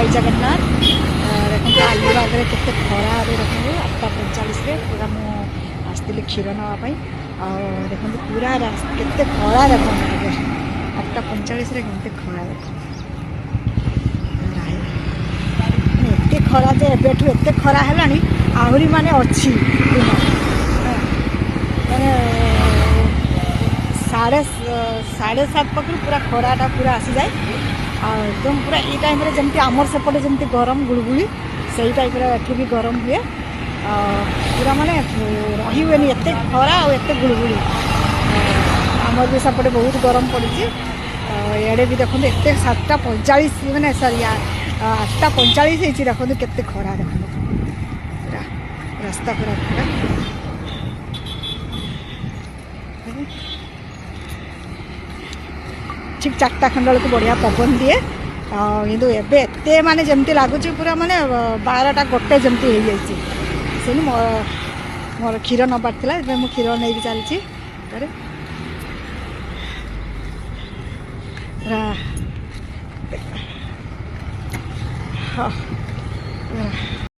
जय जगन्नाथ देखो आलू आगे के खरा देखो 8:45 पूरा मुझे क्षीर नापी देखो पूरा के खरा देखो 8:45 के खरा देख एत खरा जे एबेठू एत खरा है आहरी माने अच्छी माने 7:30 पाखु पूरा खराटा पूरा आसी जाए एकदम पूरा ये टाइम जमी आमर सेपटे जमी गरम गुड़गुड़ी से टाइप एठू भी गरम हुए पूरा माने रही हुए एत खरा और एत गुड़गुड़ी आमर भी सेपटे बहुत गरम पड़ी एडे भी देखो एत 7:45 मैंने सॉरी 8:45 देखो के खरा देखो पूरा रास्ता पूरा खरा ठीक 4टा खंड बेलू बढ़िया पवन दिए किंतु एबे एते माने जमती लगुच पूरा माने 12टा गोटे जमती हो जाइए से मोर क्षीर नबार था मु क्षीर नहीं चलती हाँ